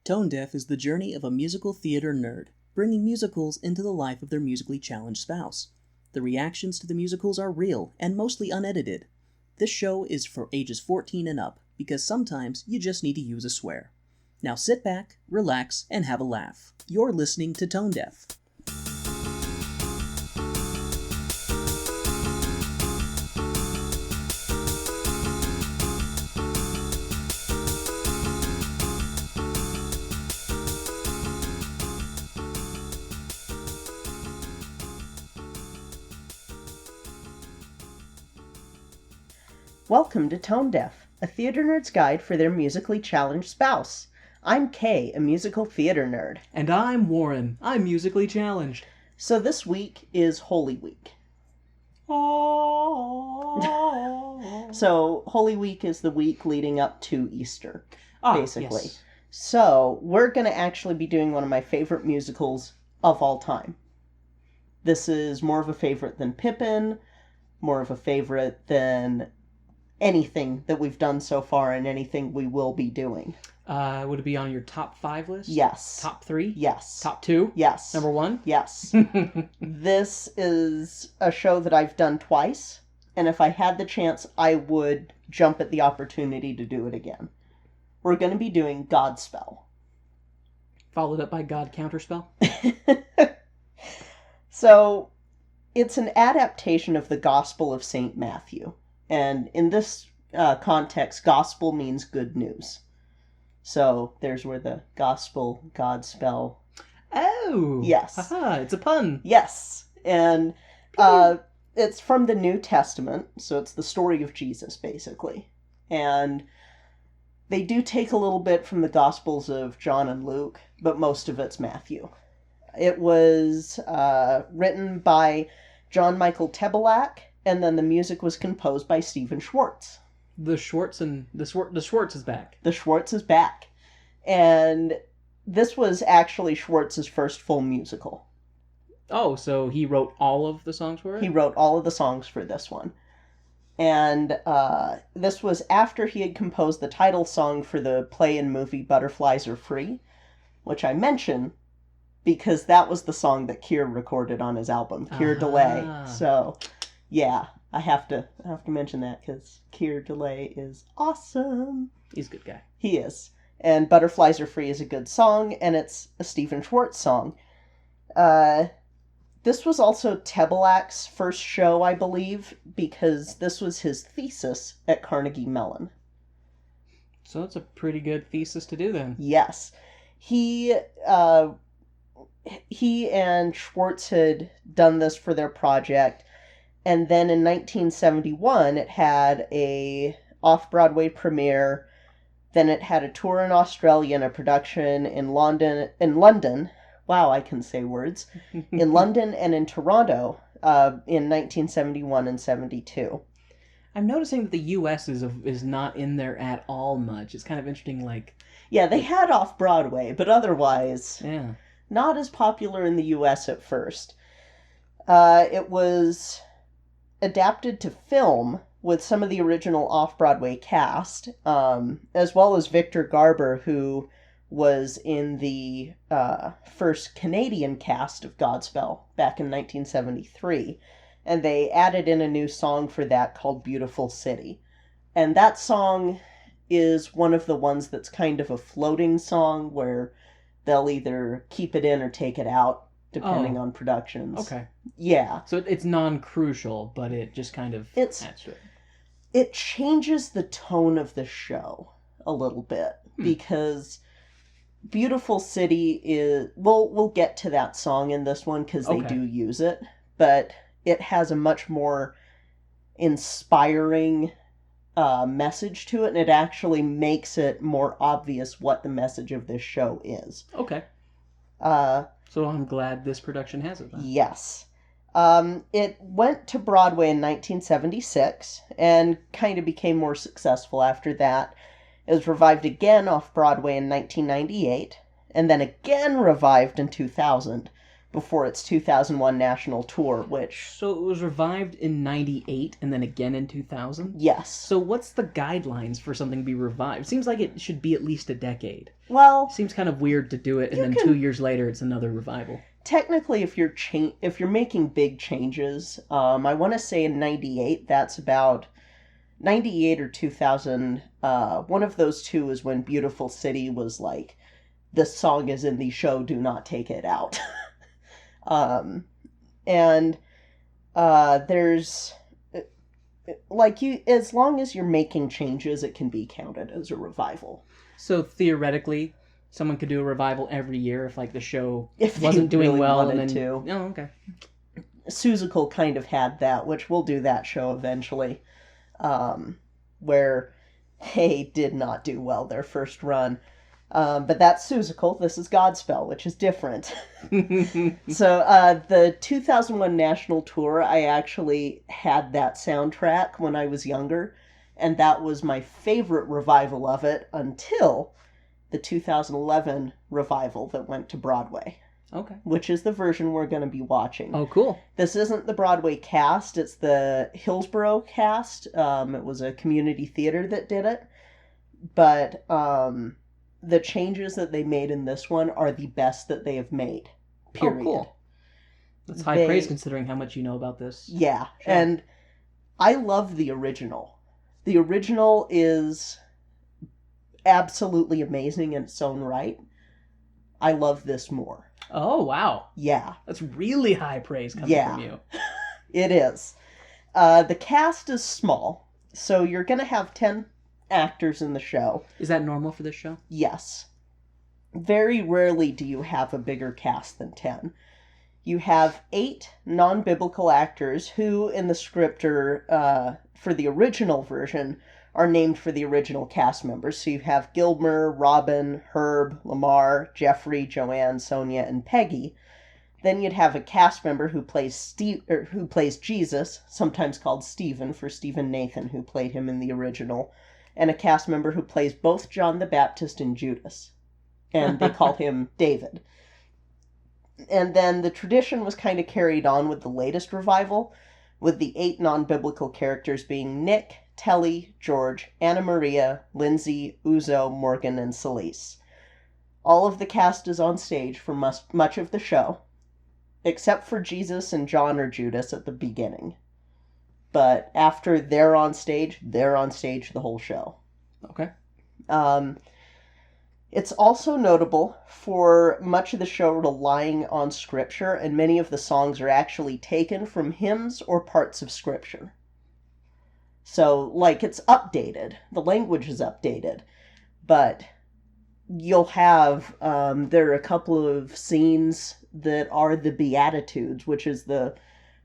Tone Deaf is the journey of a musical theater nerd, bringing musicals into the life of their musically challenged spouse. The reactions to the musicals are real and mostly unedited. This show is for ages 14 and up, because sometimes you just need to use a swear. Now sit back, relax, and have a laugh. You're listening to Tone Deaf. Welcome to Tone Deaf, a theater nerd's guide for their musically challenged spouse. I'm Kay, a musical theater nerd. And I'm Warren. I'm musically challenged. So this week is Holy Week. So Holy Week is the week leading up to Easter, basically. Yes. So we're going to actually be doing one of my favorite musicals of all time. This is more of a favorite than Pippin, more of a favorite than anything that we've done so far and anything we will be doing. Would it be on your top 5 list? Yes. Top 3? Yes. Top 2? Yes. Number 1? Yes. This is a show that I've done twice, and if I had the chance, I would jump at the opportunity to do it again. We're going to be doing Godspell. Followed up by GodCounterSpell? So, it's an adaptation of the Gospel of St. Matthew. And in this context, gospel means good news. So there's where the gospel, Godspell. Oh! Yes. Haha, it's a pun. Yes. And it's from the New Testament, so it's the story of Jesus, basically. And they do take a little bit from the Gospels of John and Luke, but most of it's Matthew. It was written by John Michael Tebelak, and then the music was composed by Stephen Schwartz. The Schwartz is back. The Schwartz is back. And this was actually Schwartz's first full musical. Oh, so he wrote all of the songs for it? He wrote all of the songs for this one. And this was after he had composed the title song for the play and movie Butterflies Are Free, which I mention because that was the song that Keir recorded on his album, Keir Delay. So, yeah, I have to mention that because Keir Delay is awesome. He's a good guy. He is. And Butterflies Are Free is a good song, and it's a Stephen Schwartz song. This was also Tebelak's first show, I believe, because this was his thesis at Carnegie Mellon. So that's a pretty good thesis to do then. Yes. He and Schwartz had done this for their project, and then in 1971 it had a off-Broadway premiere, then it had a tour in Australia and a production in London. Wow, I can say words. In London and in Toronto in 1971 and 72. I'm noticing that the U.S. is not in there at all much. It's kind of interesting, like... Yeah, they had off-Broadway, but otherwise... Yeah. Not as popular in the U.S. at first. It was adapted to film with some of the original off-Broadway cast, as well as Victor Garber, who was in the first Canadian cast of Godspell back in 1973. And they added in a new song for that called Beautiful City. And that song is one of the ones that's kind of a floating song where they'll either keep it in or take it out, depending on productions. Okay. Yeah. So it's non-crucial, but it just kind of adds to it. It changes the tone of the show a little bit, because Beautiful City is... We'll get to that song in this one, because they do use it, but it has a much more inspiring message to it, and it actually makes it more obvious what the message of this show is. Okay. So I'm glad this production has it then. Yes. It went to Broadway in 1976 and kind of became more successful after that. It was revived again off Broadway in 1998 and then again revived in 2000 before its 2001 national tour, which... So it was revived in 98 and then again in 2000? Yes. So what's the guidelines for something to be revived? Seems like it should be at least a decade. Well... Seems kind of weird to do it and then 2 years later it's another revival. Technically, if you're making big changes, I want to say in 98, that's about 98 or 2000. One of those two is when Beautiful City was like, the song is in the show, do not take it out. There's like as long as you're making changes, it can be counted as a revival. So theoretically, someone could do a revival every year if, like, the show if wasn't doing really well. And then, to. Oh, okay. Seussical kind of had that, which we'll do that show eventually, where they did not do well their first run. But that's Seussical. This is Godspell, which is different. So the 2001 national tour, I actually had that soundtrack when I was younger, and that was my favorite revival of it until the 2011 revival that went to Broadway. Okay. Which is the version we're going to be watching. Oh, cool. This isn't the Broadway cast, it's the Hillsborough cast. It was a community theater that did it. But the changes that they made in this one are the best that they have made. Period. Oh, cool. That's high praise considering how much you know about this. Yeah, show. And I love the original. The original is absolutely amazing in its own right. I love this more. Oh, wow. Yeah. That's really high praise coming from you. It is. The cast is small, so you're going to have 10 actors in the show. Is that normal for this show? Yes. Very rarely do you have a bigger cast than 10. You have 8 non-biblical actors who, in the script, are, for the original version, are named for the original cast members. So you have Gilmer, Robin, Herb, Lamar, Jeffrey, Joanne, Sonia, and Peggy. Then you'd have a cast member who plays Jesus, sometimes called Stephen for Stephen Nathan, who played him in the original, and a cast member who plays both John the Baptist and Judas. And they call him David. And then the tradition was kind of carried on with the latest revival, with the 8 non-biblical characters being Nick, Telly, George, Anna Maria, Lindsay, Uzo, Morgan, and Celise. All of the cast is on stage for much of the show, except for Jesus and John or Judas at the beginning. But after they're on stage the whole show. Okay. It's also notable for much of the show relying on scripture, and many of the songs are actually taken from hymns or parts of scripture. So, like, it's updated. The language is updated. But you'll have, there are a couple of scenes that are the Beatitudes, which is the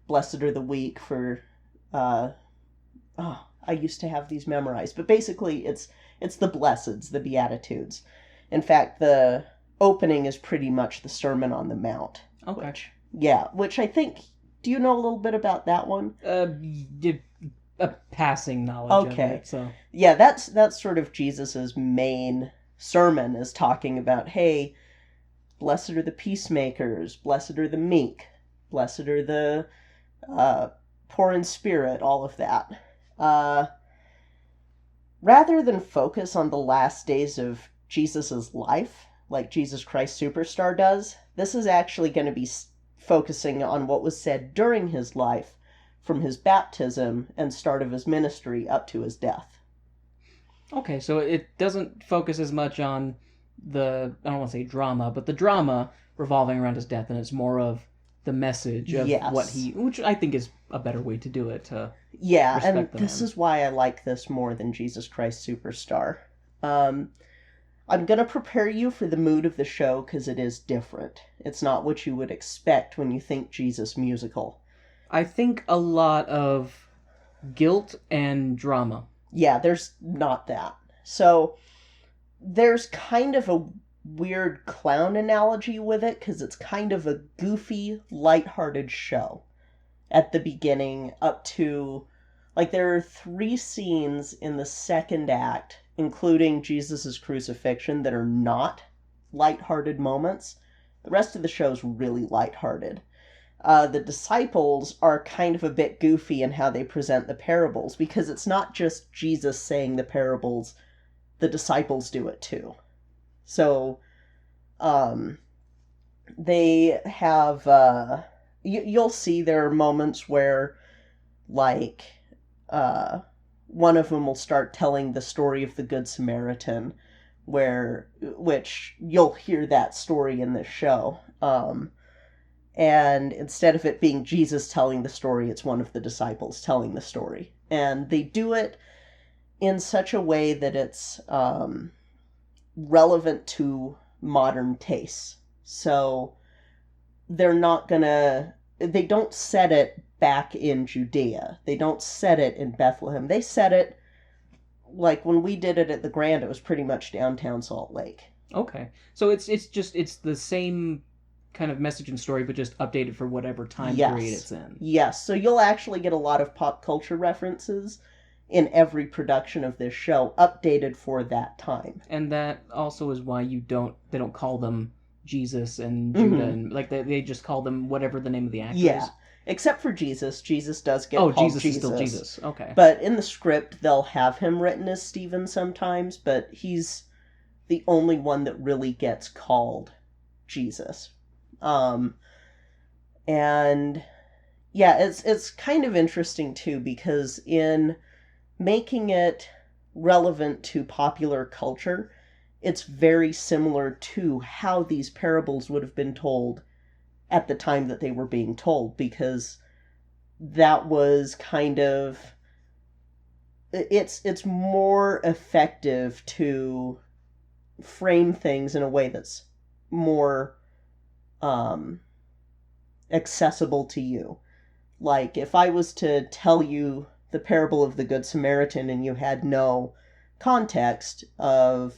blessed are the weak for, I used to have these memorized. But basically, it's the blesseds, the Beatitudes. In fact, the opening is pretty much the Sermon on the Mount. Okay. Which I think, do you know a little bit about that one? A passing knowledge of it, so. Yeah, that's sort of Jesus's main sermon, is talking about, hey, blessed are the peacemakers, blessed are the meek, blessed are the poor in spirit, all of that. Rather than focus on the last days of Jesus' life, like Jesus Christ Superstar does, this is actually going to be focusing on what was said during his life, from his baptism and start of his ministry up to his death. Okay, so it doesn't focus as much on the, I don't want to say drama, but the drama revolving around his death, and it's more of the message of what he, which I think is a better way to do it. And this is why I like this more than Jesus Christ Superstar. I'm going to prepare you for the mood of the show because it is different. It's not what you would expect when you think Jesus musical. I think a lot of guilt and drama. Yeah, there's not that. So there's kind of a weird clown analogy with it because it's kind of a goofy, lighthearted show at the beginning up to, like, there are 3 scenes in the second act, including Jesus' crucifixion, that are not lighthearted moments. The rest of the show's really lighthearted. The disciples are kind of a bit goofy in how they present the parables, because it's not just Jesus saying the parables, the disciples do it too. So, they have, you'll see there are moments where, like, one of them will start telling the story of the Good Samaritan, which you'll hear that story in this show. And instead of it being Jesus telling the story, it's one of the disciples telling the story. And they do it in such a way that it's relevant to modern tastes. So they don't set it back in Judea. They don't set it in Bethlehem. They set it, like when we did it at the Grand, it was pretty much downtown Salt Lake. Okay. So it's the same kind of message and story, but just updated for whatever time period it's in. Yes. So you'll actually get a lot of pop culture references in every production of this show, updated for that time. And that also is why they don't call them Jesus and Judah, and like they just call them whatever the name of the actor is. Except for Jesus. Jesus does get called Jesus. Jesus is still Jesus. Okay. But in the script, they'll have him written as Stephen sometimes, but he's the only one that really gets called Jesus. And yeah, it's kind of interesting too, because in making it relevant to popular culture, it's very similar to how these parables would have been told at the time that they were being told, because that was kind of, it's more effective to frame things in a way that's more accessible to you. Like, if I was to tell you the parable of the Good Samaritan and you had no context of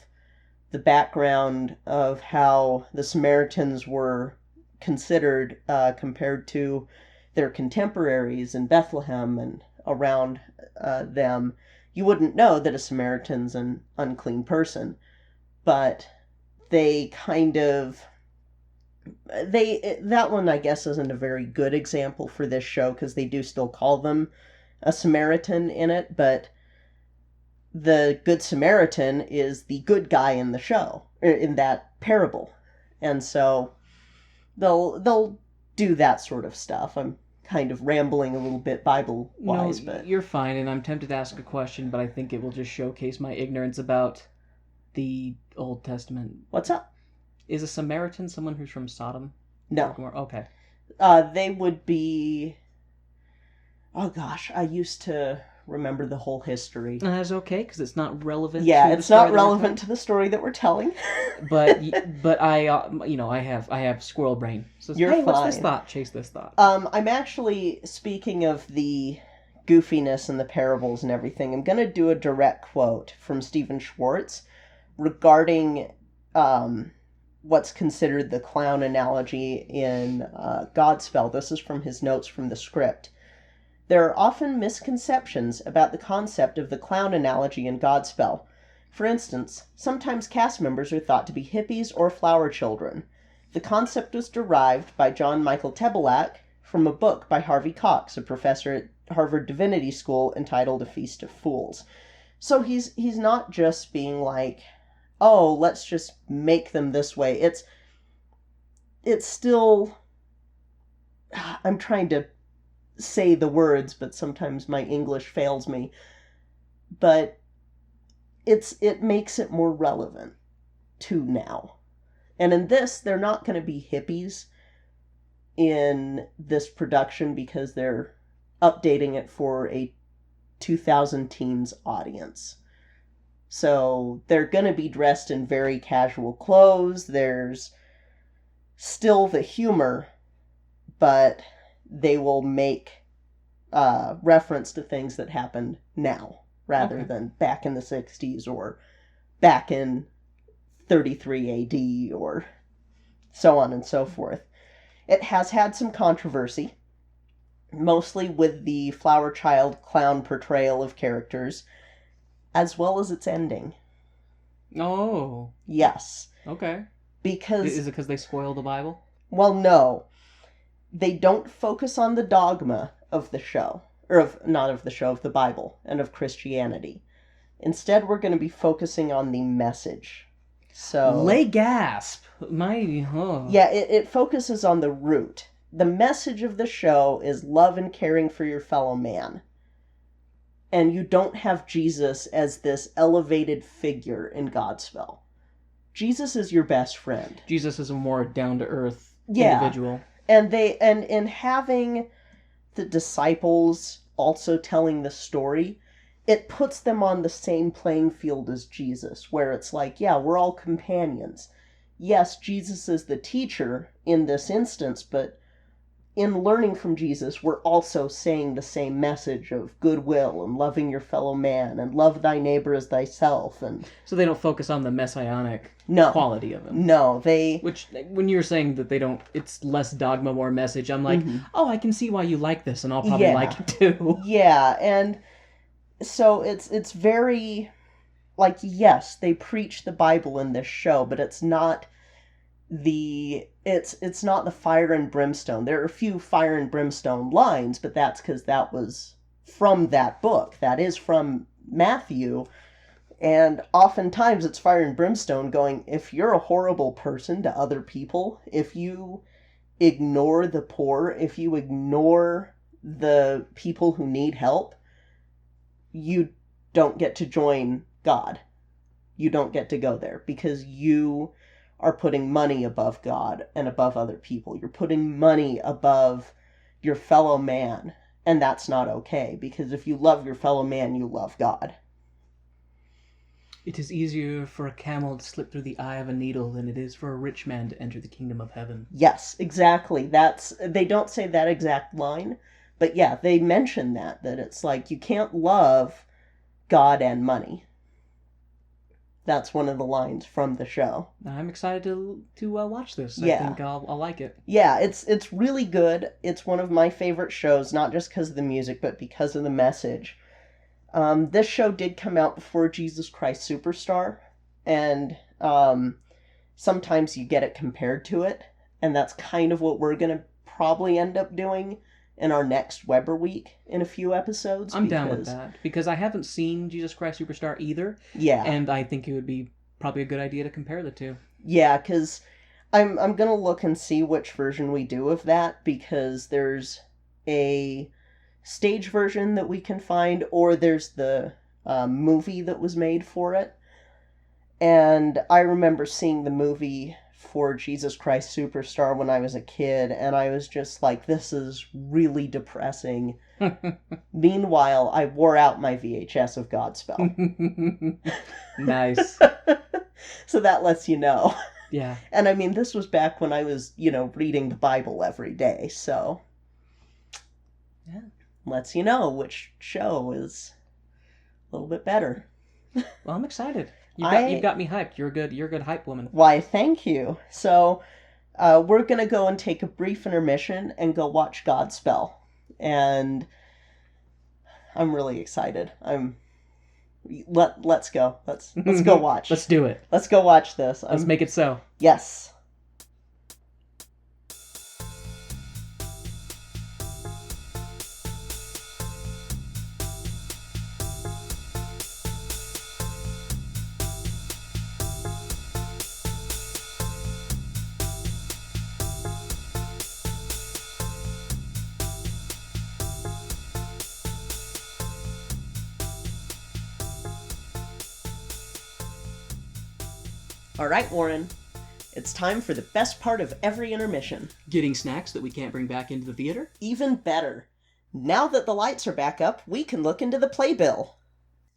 the background of how the Samaritans were considered compared to their contemporaries in Bethlehem and around them, you wouldn't know that a Samaritan's an unclean person. But they kind of... that one, I guess, isn't a very good example for this show, because they do still call them a Samaritan in it, but the Good Samaritan is the good guy in the show, in that parable. And so they'll do that sort of stuff. I'm kind of rambling a little bit Bible-wise, but... You're fine, and I'm tempted to ask a question, but I think it will just showcase my ignorance about the Old Testament. What's up? Is a Samaritan someone who's from Sodom? No. Okay. They would be... Oh gosh, I used to remember the whole history. That's okay, because it's not relevant. Yeah, it's not relevant to the story that we're telling. but I have squirrel brain. So You're hey, fine. What's this thought? Chase this thought. I'm actually, speaking of the goofiness and the parables and everything, I'm going to do a direct quote from Stephen Schwartz regarding what's considered the clown analogy in Godspell. This is from his notes from the script. There are often misconceptions about the concept of the clown analogy in Godspell. For instance, sometimes cast members are thought to be hippies or flower children. The concept was derived by John Michael Tebelak from a book by Harvey Cox, a professor at Harvard Divinity School, entitled A Feast of Fools. So he's not just being like, oh, let's just make them this way. It's still... I'm trying to say the words, but sometimes my English fails me. But it makes it more relevant to now. And in this, they're not going to be hippies in this production because they're updating it for a 2000 teens audience. So they're going to be dressed in very casual clothes. There's still the humor, but they will make reference to things that happened now rather than back in the 60s or back in 33 AD or so on and so forth. It has had some controversy, mostly with the flower child clown portrayal of characters, as well as its ending. Oh. Yes. Okay. Because... Is it because they spoil the Bible? Well, no. They don't focus on the dogma of the show. Or not of the show, of the Bible and of Christianity. Instead, we're going to be focusing on the message. So... Lay gasp! Yeah, it focuses on the root. The message of the show is love and caring for your fellow man. And you don't have Jesus as this elevated figure in Godspell. Jesus is your best friend. Jesus is a more down-to-earth individual. And in having the disciples also telling the story, it puts them on the same playing field as Jesus, where it's like, yeah, we're all companions. Yes, Jesus is the teacher in this instance, but in learning from Jesus, we're also saying the same message of goodwill and loving your fellow man and love thy neighbor as thyself. And so they don't focus on the messianic quality of him. No, they... Which, when you're saying that they don't, it's less dogma, more message, I'm like, oh, I can see why you like this, and I'll probably like it too. Yeah, and so it's very, like, yes, they preach the Bible in this show, but it's not it's not the fire and brimstone. There are a few fire and brimstone lines, but that's because that was from that book. That is from Matthew. And oftentimes it's fire and brimstone going, if you're a horrible person to other people, if you ignore the poor, if you ignore the people who need help, you don't get to join God. You don't get to go there because you are putting money above God and above other people. You're putting money above your fellow man, and that's not okay, because if you love your fellow man, you love God. It is easier for a camel to slip through the eye of a needle than it is for a rich man to enter the kingdom of heaven. Yes, exactly. They don't say that exact line, but yeah, they mention that it's like you can't love God and money. That's one of the lines from the show. I'm excited to watch this. Yeah. I think I'll like it. Yeah, it's really good. It's one of my favorite shows, not just because of the music, but because of the message. This show did come out before Jesus Christ Superstar, and sometimes you get it compared to it, and that's kind of what we're going to probably end up doing in our next Weber Week in a few episodes. I'm down with that, because I haven't seen Jesus Christ Superstar either. Yeah. And I think it would be probably a good idea to compare the two. Yeah, because I'm going to look and see which version we do of that, because there's a stage version that we can find, or there's the movie that was made for it. And I remember seeing the movie for Jesus Christ Superstar when I was a kid, and I was just like, this is really depressing. Meanwhile, I wore out my VHS of Godspell. Nice. So that lets you know. Yeah. And I mean, this was back when I was, reading the Bible every day, so... Yeah. Lets you know which show is a little bit better. Well, I'm excited. You've got me hyped. You're a good hype woman. Why, thank you. So, we're going to go and take a brief intermission and go watch Godspell. And I'm really excited. Let's go. Let's go watch. Let's do it. Let's go watch this. Let's make it so. Yes. All right, Warren. It's time for the best part of every intermission. Getting snacks that we can't bring back into the theater? Even better. Now that the lights are back up, we can look into the playbill.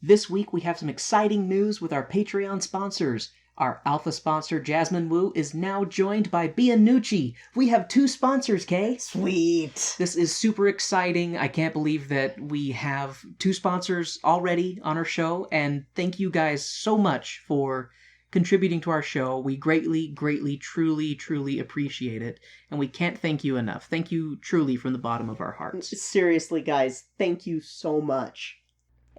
This week we have some exciting news with our Patreon sponsors. Our alpha sponsor, Jasmine Wu, is now joined by Bianucci. We have 2 sponsors, Kay. Sweet. This is super exciting. I can't believe that we have 2 sponsors already on our show, and thank you guys so much for contributing to our show. We greatly, truly, truly appreciate it, and we can't thank you enough. Thank you truly from the bottom of our hearts. Seriously, guys, thank you so much.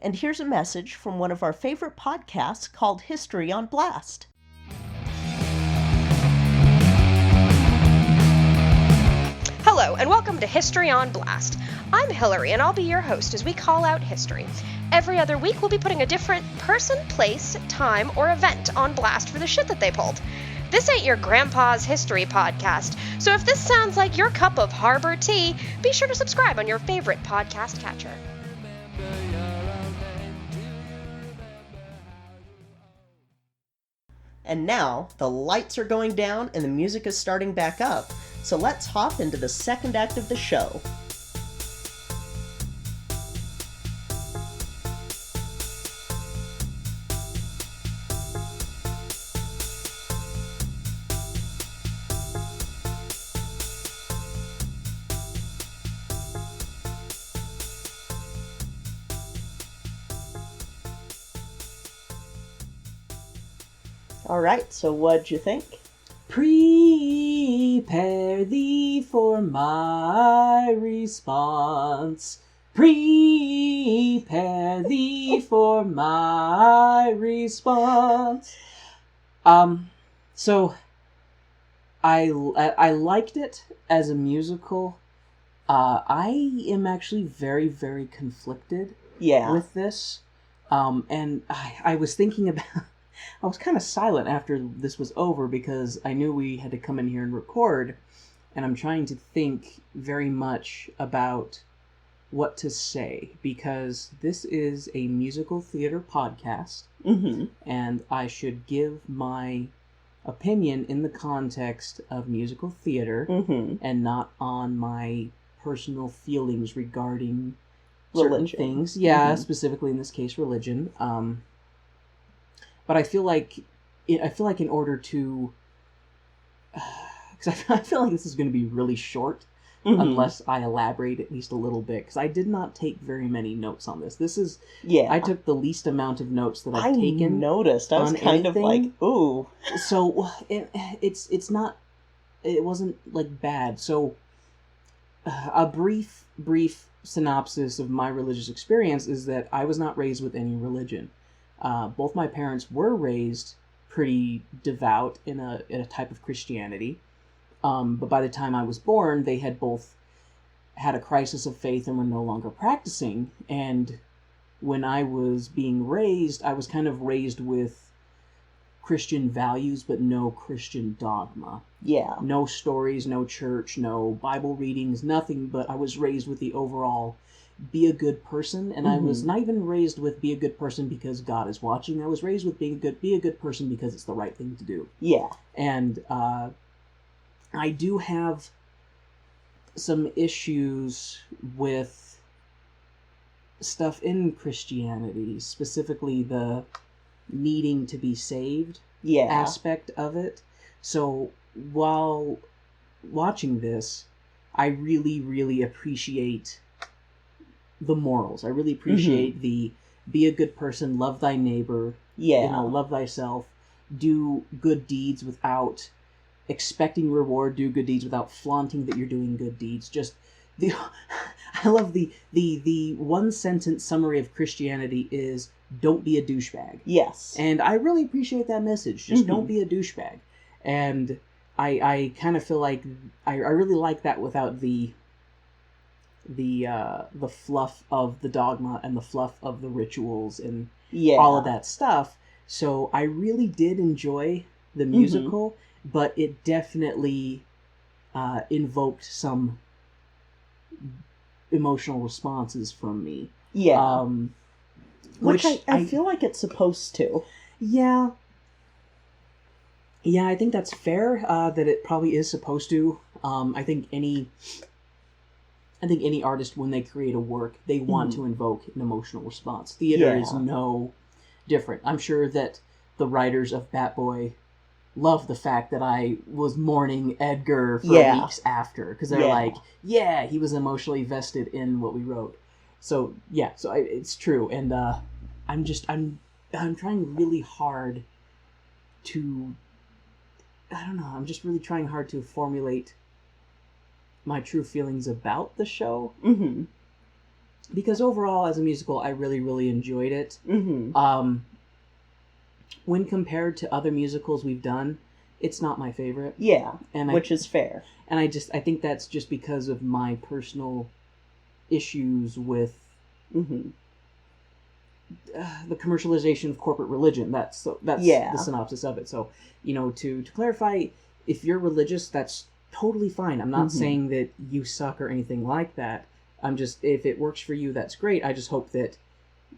And here's a message from one of our favorite podcasts called History on Blast. and welcome to History on Blast. I'm Hillary, and I'll be your host as we call out history. Every other week, we'll be putting a different person, place, time, or event on blast for the shit that they pulled. This ain't your grandpa's history podcast, so if this sounds like your cup of harbor tea, be sure to subscribe on your favorite podcast catcher. And now, the lights are going down and the music is starting back up, so let's hop into the second act of the show. Alright, so what'd you think? Prepare thee for my response. Prepare thee for my response. So I liked it as a musical. I am actually very, very conflicted with this. And I was thinking about... I was kind of silent after this was over because I knew we had to come in here and record, and I'm trying to think very much about what to say because this is a musical theater podcast, and I should give my opinion in the context of musical theater and not on my personal feelings regarding certain things. Yeah, specifically in this case, religion. But I feel like in order to, because I feel like this is going to be really short unless I elaborate at least a little bit. Because I did not take very many notes on this. I took the least amount of notes that I've taken. I noticed. I was kind of like, ooh. So it wasn't like bad. So a brief synopsis of my religious experience is that I was not raised with any religion. Both my parents were raised pretty devout in a type of Christianity, but by the time I was born, they had both had a crisis of faith and were no longer practicing. And when I was being raised, I was kind of raised with Christian values, but no Christian dogma. Yeah. No stories, no church, no Bible readings, nothing, but I was raised with the overall be a good person, and I was not even raised with be a good person because God is watching. I was raised with be a good person because it's the right thing to do. Yeah. And I do have some issues with stuff in Christianity, specifically the needing to be saved aspect of it. So while watching this, I really, really appreciate the morals. I really appreciate the be a good person, love thy neighbor, love thyself, do good deeds without expecting reward, do good deeds without flaunting that you're doing good deeds. I love the one sentence summary of Christianity is don't be a douchebag. Yes. And I really appreciate that message. Just don't be a douchebag. And I kind of feel like I really like that without the fluff of the dogma and the fluff of the rituals and all of that stuff. So I really did enjoy the musical, but it definitely invoked some emotional responses from me. Yeah. Which I feel like it's supposed to. Yeah. Yeah, I think that's fair, that it probably is supposed to. I think any artist, when they create a work, they want to invoke an emotional response. Theater is no different. I'm sure that the writers of Bat Boy love the fact that I was mourning Edgar for weeks after, because they're like, he was emotionally vested in what we wrote. So it's true, and I'm trying really hard to, I'm just really trying hard to formulate my true feelings about the show. Because overall, as a musical, I really, really enjoyed it. When compared to other musicals we've done, it's not my favorite. Yeah, and which is fair. And I think that's just because of my personal issues with the commercialization of corporate religion. That's the synopsis of it. So, to clarify, if you're religious, that's totally fine. I'm not saying that you suck or anything like that. I'm just, if it works for you, that's great. I just hope that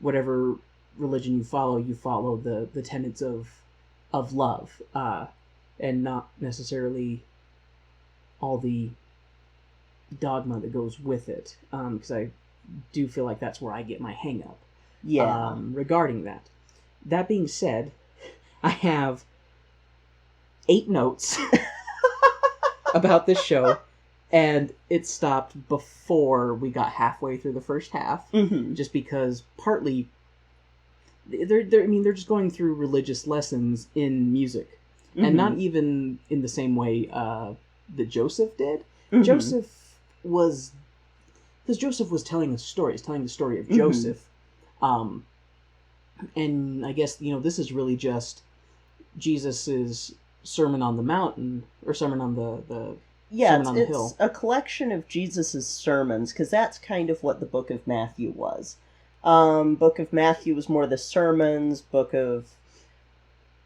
whatever religion you follow the tenets of love, and not necessarily all the dogma that goes with it, because I do feel like that's where I get my hang up regarding that. That being said, I have 8 notes about this show, and it stopped before we got halfway through the first half, just because partly they're just going through religious lessons in music, and not even in the same way that Joseph did. Joseph was telling a story. He's telling the story of Joseph, and I guess this is really just Jesus's Sermon on the Mountain, or Sermon on the Sermon on the Hill. It's a collection of Jesus's sermons, because that's kind of what the Book of Matthew was. Book of Matthew was more the sermons. Book of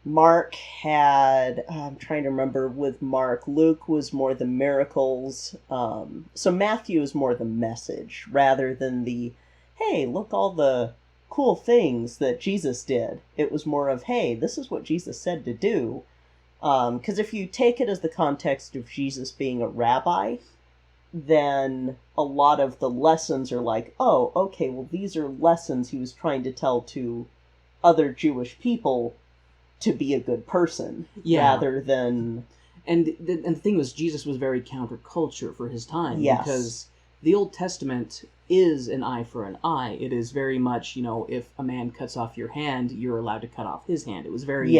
Mark had, I'm trying to remember with Mark, Luke was more the miracles. So Matthew is more the message, rather than the, hey, look all the cool things that Jesus did. It was more of, hey, this is what Jesus said to do. Because if you take it as the context of Jesus being a rabbi, then a lot of the lessons are like, oh, okay, well, these are lessons he was trying to tell to other Jewish people to be a good person, rather than... And the thing was, Jesus was very counterculture for his time, because the Old Testament is an eye for an eye. It is very much, if a man cuts off your hand, you're allowed to cut off his hand. It was very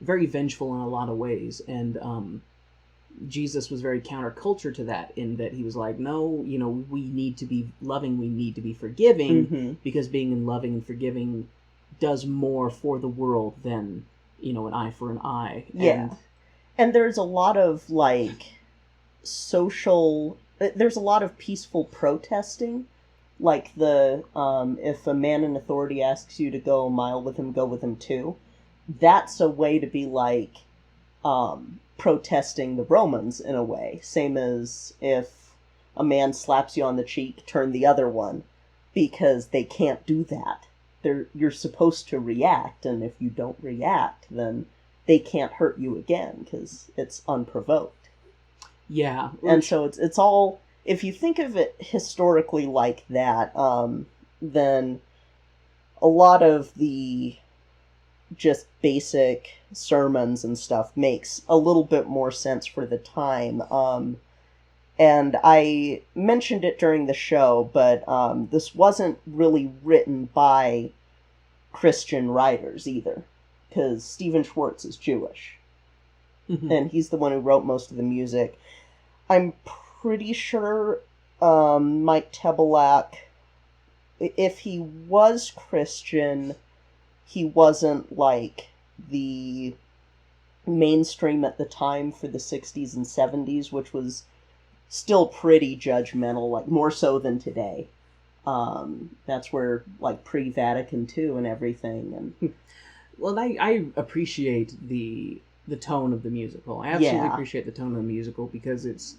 vengeful in a lot of ways, and Jesus was very counterculture to that, in that he was like, no, we need to be loving, we need to be forgiving, because being in loving and forgiving does more for the world than, an eye for an eye. And there's a lot of, there's a lot of peaceful protesting. Like if a man in authority asks you to go a mile with him, go with him too. That's a way to be protesting the Romans in a way. Same as if a man slaps you on the cheek, turn the other one, because they can't do that. You're supposed to react, and if you don't react, then they can't hurt you again, because it's unprovoked. Yeah. And so it's all, if you think of it historically like that, then a lot of the just basic sermons and stuff makes a little bit more sense for the time. And I mentioned it during the show, but this wasn't really written by Christian writers either, because Stephen Schwartz is Jewish. And he's the one who wrote most of the music. I'm pretty sure Mike Tebelak, if he was Christian, he wasn't the mainstream at the time for the 60s and 70s, which was still pretty judgmental, more so than today. That's where, pre-Vatican II and everything. And well, I appreciate the tone of the musical. I absolutely appreciate the tone of the musical, because it's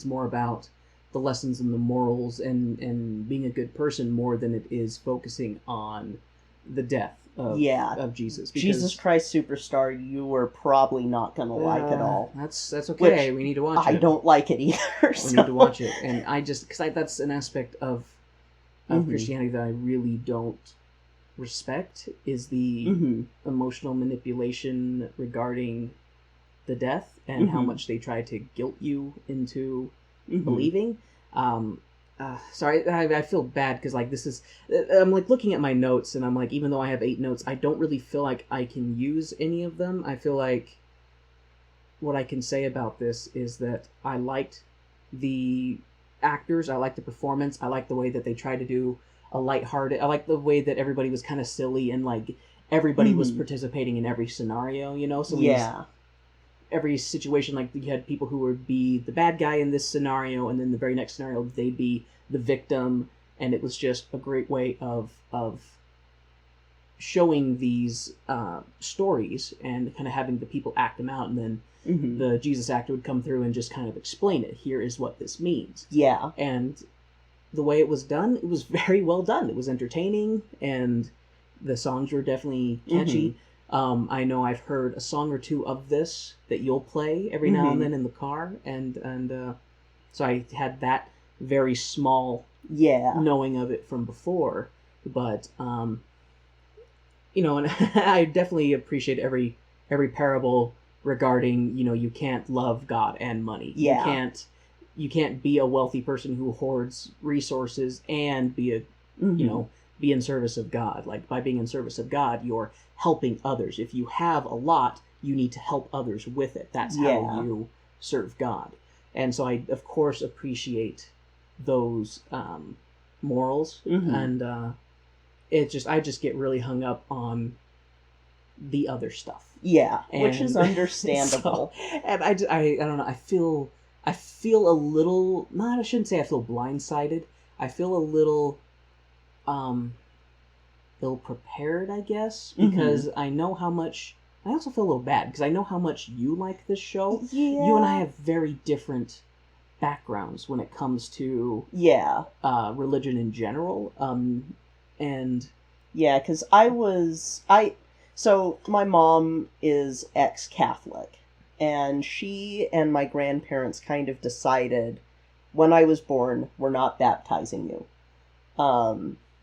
more about the lessons and the morals and being a good person more than it is focusing on the death of Jesus. Jesus Christ Superstar, you are probably not going to like at all. That's okay. We need to watch it. I don't like it either. We need to watch it. And because that's an aspect of Christianity that I really don't respect, is the emotional manipulation regarding the death and how much they try to guilt you into believing. Sorry, I feel bad because this is, I'm looking at my notes, and I'm even though I have 8 notes, I don't really feel like I can use any of them. I feel like what I can say about this is that I liked the actors, I liked the performance, I liked the way that they tried to do a lighthearted, I liked the way that everybody was kind of silly, and everybody was participating in every scenario, so every situation, like you had people who would be the bad guy in this scenario, and then the very next scenario they'd be the victim, and it was just a great way of showing these stories and kind of having the people act them out, and then the Jesus actor would come through and just kind of explain it. Here is what this means. Yeah. And the way it was done, it was very well done. It was entertaining, and the songs were definitely catchy. I know I've heard a song or two of this that you'll play every now and then in the car, and so I had that very small knowing of it from before. But you know, and I definitely appreciate every parable regarding, you know, you can't love God and money. Yeah. You can't be a wealthy person who hoards resources and be a you know, be in service of God. Like, by being in service of God, you're helping others. If you have a lot, you need to help others with it. That's how you serve God. And so I, of course, appreciate those morals, and I just get really hung up on the other stuff. Yeah, which is understandable. And I don't know. I feel a little. Not. I shouldn't say I feel blindsided. I feel a little ill-prepared, I guess, because I know how much. I also feel a little bad because I know how much you like this show. Yeah. You and I have very different backgrounds when it comes to religion in general. And yeah, because so my mom is ex-Catholic, and she and my grandparents kind of decided when I was born, we're not baptizing you.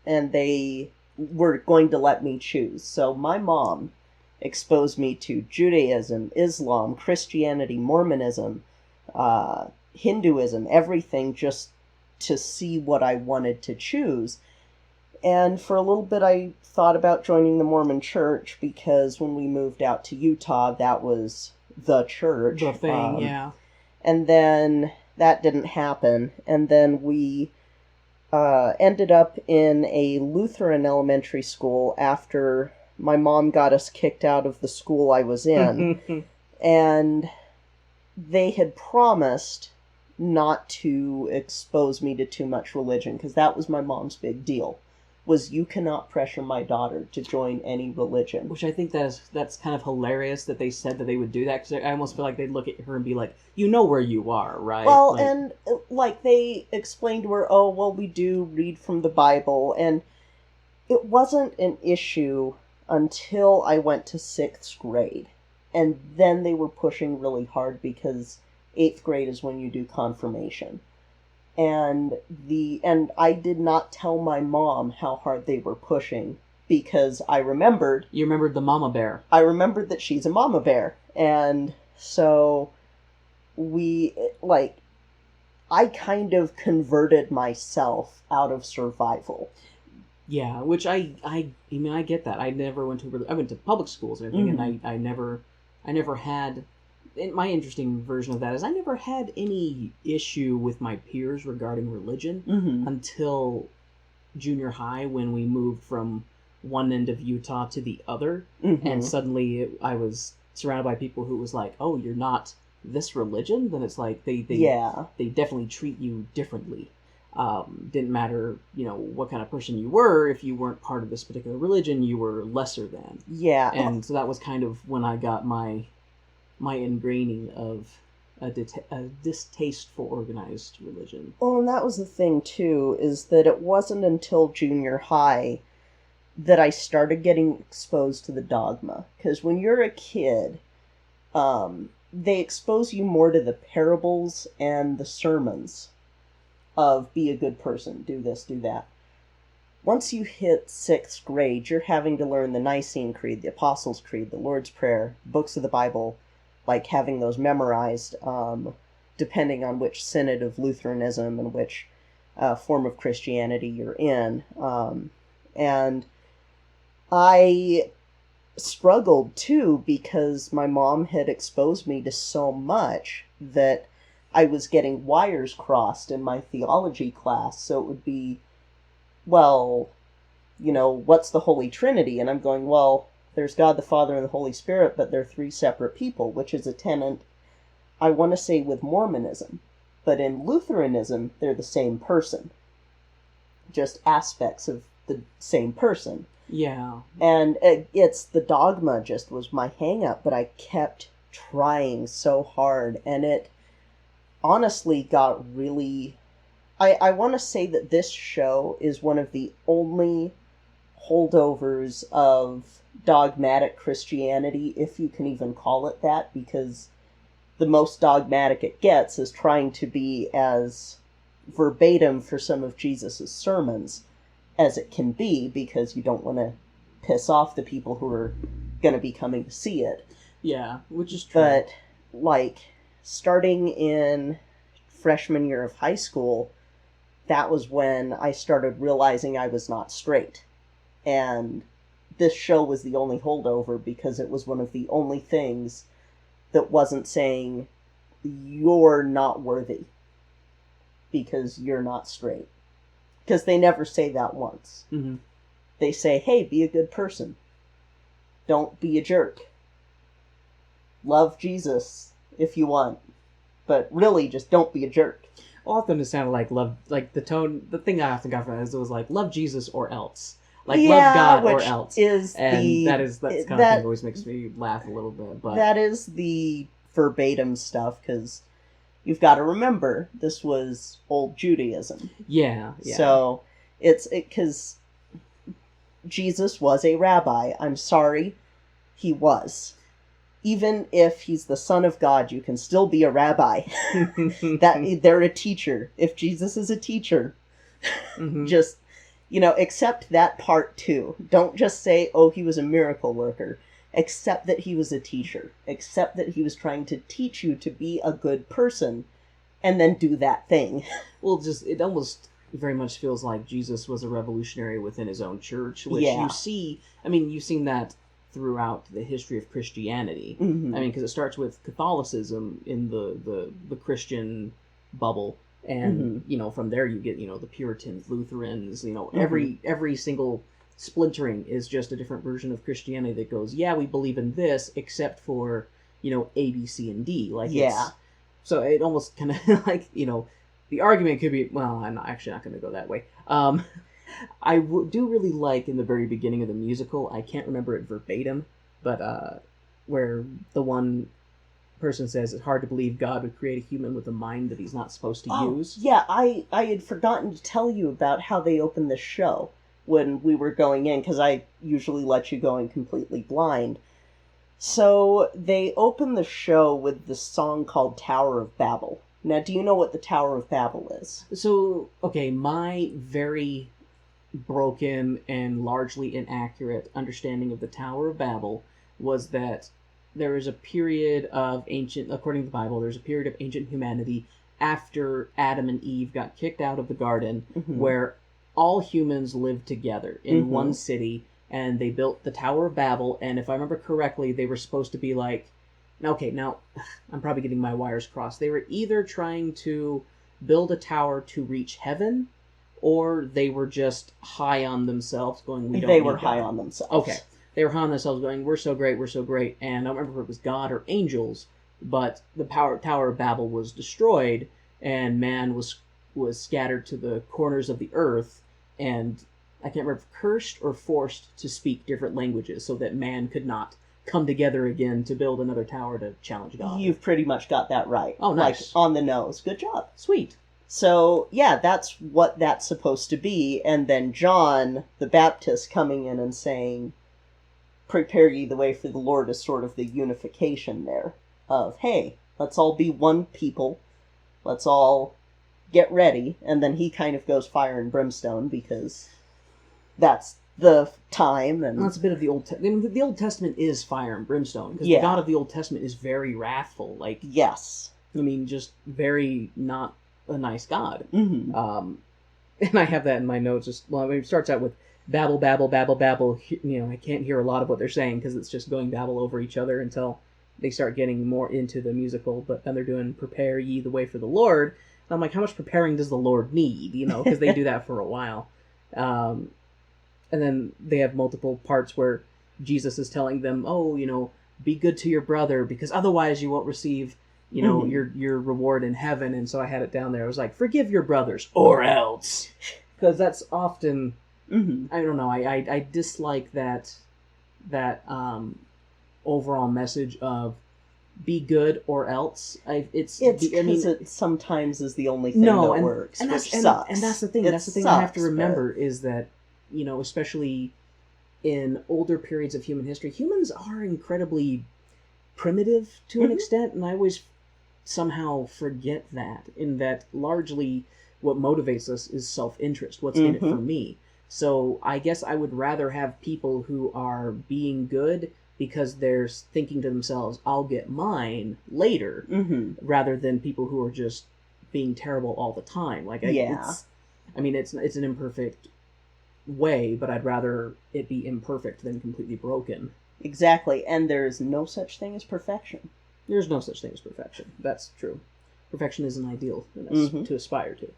And they were going to let me choose. So my mom exposed me to Judaism, Islam, Christianity, Mormonism, Hinduism, everything, just to see what I wanted to choose. And for a little bit, I thought about joining the Mormon church, because when we moved out to Utah, that was the church. The thing, yeah. And then that didn't happen. And then we ended up in a Lutheran elementary school after my mom got us kicked out of the school I was in. And they had promised not to expose me to too much religion, because that was my mom's big deal. Was you cannot pressure my daughter to join any religion. Which I think that's kind of hilarious that they said that they would do that, because I almost feel like they'd look at her and be like, you know where you are, right? Well, and like they explained to her, oh, well, we do read from the Bible, and it wasn't an issue until I went to 6th grade. And then they were pushing really hard, because 8th grade is when you do confirmation. And I did not tell my mom how hard they were pushing, because I remembered... You remembered the mama bear. I remembered that she's a mama bear. And so I kind of converted myself out of survival. Yeah, which I mean, I get that. I went to public schools and everything, and I never had... And my interesting version of that is I never had any issue with my peers regarding religion until junior high, when we moved from one end of Utah to the other, and suddenly I was surrounded by people who was like, oh, you're not this religion? Then it's like they definitely treat you differently. Didn't matter, you know, what kind of person you were. If you weren't part of this particular religion, you were lesser than. Yeah. And so that was kind of when I got my ingraining of a distaste for organized religion. Well, and that was the thing, too, is that it wasn't until junior high that I started getting exposed to the dogma. Because when you're a kid, they expose you more to the parables and the sermons of be a good person, do this, do that. Once you hit 6th grade, you're having to learn the Nicene Creed, the Apostles' Creed, the Lord's Prayer, books of the Bible, like having those memorized, depending on which synod of Lutheranism and which form of Christianity you're in. And I struggled, too, because my mom had exposed me to so much that I was getting wires crossed in my theology class. So it would be, well, you know, what's the Holy Trinity? And I'm going, well, there's God the Father and the Holy Spirit, but they're three separate people, which is a tenet, I want to say, with Mormonism. But in Lutheranism, they're the same person. Just aspects of the same person. Yeah. And it's the dogma just was my hang-up, but I kept trying so hard, and it honestly got really... I want to say that this show is one of the only holdovers of dogmatic Christianity, if you can even call it that, because the most dogmatic it gets is trying to be as verbatim for some of Jesus' sermons as it can be, because you don't want to piss off the people who are going to be coming to see it. Yeah, which is true. But, like, starting in freshman year of high school, that was when I started realizing I was not straight. And this show was the only holdover because it was one of the only things that wasn't saying, you're not worthy because you're not straight. Because they never say that once. Mm-hmm. They say, hey, be a good person. Don't be a jerk. Love Jesus if you want. But really, just don't be a jerk. Often it sounded like love, like the tone, the thing I often got from it is it was like, love Jesus or else. Like, yeah, love God which or else. Is and that's kind of thing that always makes me laugh a little bit. But that is the verbatim stuff, because you've got to remember, this was old Judaism. Yeah. So, because Jesus was a rabbi. I'm sorry, he was. Even if he's the Son of God, you can still be a rabbi. They're a teacher. If Jesus is a teacher, mm-hmm. just, accept that part too. Don't just say, oh, he was a miracle worker. Accept that he was a teacher. Accept that he was trying to teach you to be a good person, and then do that thing. Well, it almost very much feels like Jesus was a revolutionary within his own church, which you see, you've seen that throughout the history of Christianity. Mm-hmm. Because it starts with Catholicism in the Christian bubble, and from there you get the Puritans, Lutherans, every single splintering is just a different version of Christianity that goes, yeah, we believe in this except for A, B, C, and D. So it almost kind of like the argument could be, well, I'm actually not going to go that way. I do really like in the very beginning of the musical, I can't remember it verbatim, but where the one person says it's hard to believe God would create a human with a mind that he's not supposed to use. Yeah, I had forgotten to tell you about how they opened the show when we were going in, because I usually let you go in completely blind. So they opened the show with this song called Tower of Babel. Now, do you know what the Tower of Babel is? So, okay, my very broken and largely inaccurate understanding of the Tower of Babel was that there is a period of according to the Bible, there's a period of ancient humanity after Adam and Eve got kicked out of the garden, where all humans lived together in one city, and they built the Tower of Babel, and if I remember correctly, they were supposed to be like, okay, now, I'm probably getting my wires crossed. They were either trying to build a tower to reach heaven, or they were just high on themselves, going, They were high on themselves. Okay. They were high on themselves, going, we're so great, and I don't remember if it was God or angels, but the Tower of Babel was destroyed, and man was scattered to the corners of the earth, and I can't remember if cursed or forced to speak different languages, so that man could not come together again to build another tower to challenge God. You've pretty much got that right. Oh, nice. Like, on the nose. Good job. Sweet. So, yeah, that's what that's supposed to be. And then John the Baptist coming in and saying, prepare ye the way for the Lord, is sort of the unification there of, hey, let's all be one people. Let's all get ready. And then he kind of goes fire and brimstone because that's the time. And that's a bit of the Old Testament. The Old Testament is fire and brimstone, because the God of the Old Testament is very wrathful. Like, yes. Just very not a nice God. Mm-hmm. And I have that in my notes. It starts out with babble, babble, babble, babble. I can't hear a lot of what they're saying because it's just going babble over each other until they start getting more into the musical. But then they're doing prepare ye the way for the Lord. And I'm like, how much preparing does the Lord need? Because they do that for a while. And then they have multiple parts where Jesus is telling them, oh, be good to your brother, because otherwise you won't receive, your reward in heaven. And so I had it down there. I was like, forgive your brothers, or else. Because that's often, I don't know, I dislike that overall message of be good or else. It sometimes is the only thing that works, which sucks. And that's the thing. That's the thing I have to remember is that, especially in older periods of human history, humans are incredibly primitive to an extent, and I always somehow forget that, in that largely what motivates us is self-interest, what's in it for me. So I guess I would rather have people who are being good because they're thinking to themselves, I'll get mine later, rather than people who are just being terrible all the time. It's an imperfect way, but I'd rather it be imperfect than completely broken. Exactly, and there's no such thing as perfection. There's no such thing as perfection. That's true. Perfection is an ideal to aspire to.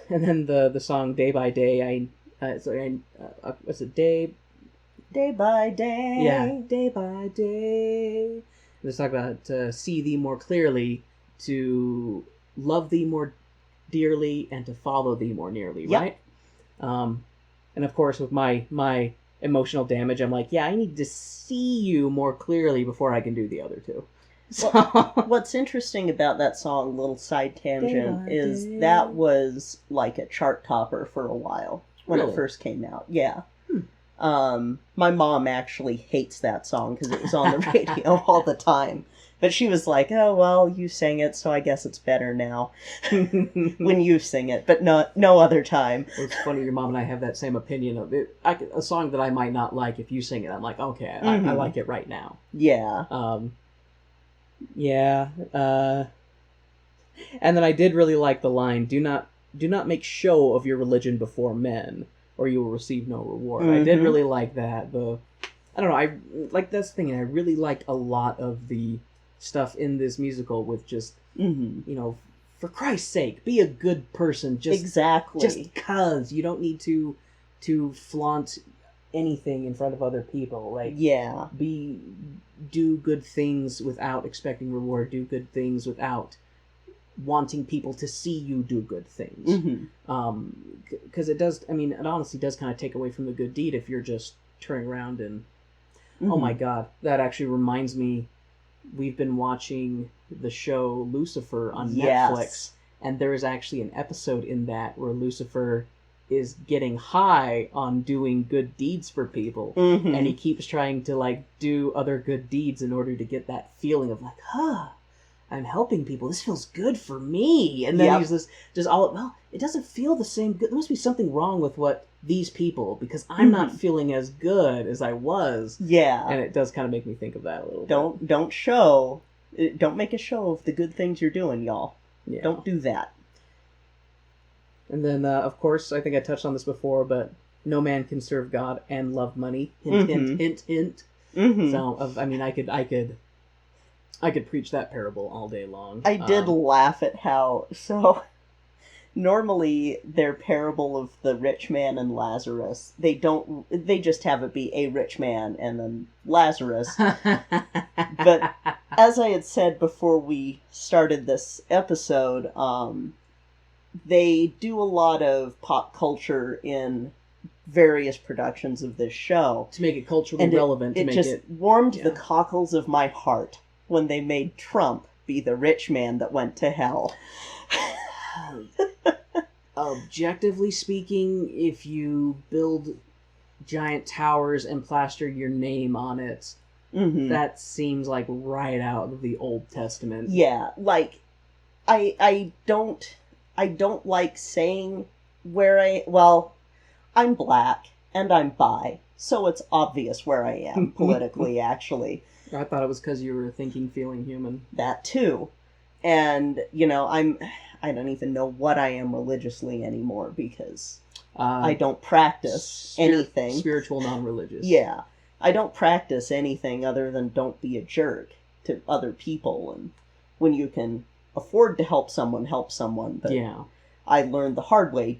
And then the song "Day by Day," what's it? Day by day. Yeah, day by day. Let's talk about see thee more clearly, to love thee more dearly, and to follow thee more nearly, right? And of course, with my emotional damage, I'm like, yeah, I need to see you more clearly before I can do the other two. So... What's interesting about that song, little side tangent, is that was like a chart topper for a while when it first came out. Yeah. My mom actually hates that song because it was on the radio all the time. But she was like, oh, well, you sang it, so I guess it's better now when you sing it, but no other time. It's funny, your mom and I have that same opinion of it. A song that I might not like, if you sing it, I'm like, okay, I like it right now. Yeah. And then I did really like the line, do not make show of your religion before men, or you will receive no reward. I did really like that. I don't know, that's the thing, I really like a lot of the stuff in this musical with just, for Christ's sake, be a good person. Exactly. Just 'cause. You don't need to flaunt anything in front of other people. Yeah. Do good things without expecting reward. Do good things without wanting people to see you do good things. Because it honestly does kind of take away from the good deed if you're just turning around and... Oh my god, that actually reminds me, we've been watching the show Lucifer on Netflix, and there is actually an episode in that where Lucifer is getting high on doing good deeds for people, and he keeps trying to do other good deeds in order to get that feeling of I'm helping people, this feels good for me, and then he's it doesn't feel the same good, there must be something wrong with what these people, because I'm not feeling as good as I was. Yeah. And it does kind of make me think of that a little bit. Don't make a show of the good things you're doing, y'all. Yeah. Don't do that. And then, of course, I think I touched on this before, but no man can serve God and love money. Hint, hint, hint, hint. So, I could preach that parable all day long. I did laugh at how... Normally, their parable of the rich man and Lazarus, they just have it be a rich man and then Lazarus. But as I had said before we started this episode, they do a lot of pop culture in various productions of this show. To make it culturally relevant. It just warmed the cockles of my heart when they made Trump be the rich man that went to hell. Objectively speaking, if you build giant towers and plaster your name on it, that seems like right out of the Old Testament. Yeah, I don't like saying I'm black and I'm bi, so it's obvious where I am politically, actually. I thought it was because you were thinking, feeling human. That too. And, I don't even know what I am religiously anymore because I don't practice anything. Spiritual, non-religious. Yeah. I don't practice anything other than don't be a jerk to other people. And when you can afford to help someone, But I learned the hard way,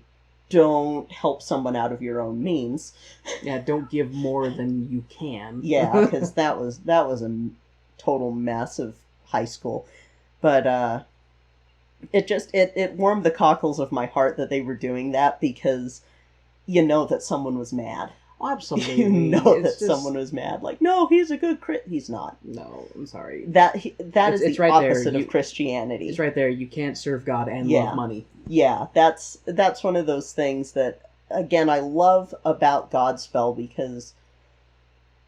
don't help someone out of your own means. Yeah, don't give more than you can. Yeah, because that was a total mess of high school. But it warmed the cockles of my heart that they were doing that, because you know that someone was mad. Absolutely. You know that someone was mad. Like, no, he's a good He's not. No, I'm sorry. That is the right opposite of Christianity. It's right there. You can't serve God and love money. Yeah, that's one of those things that, again, I love about Godspell, because,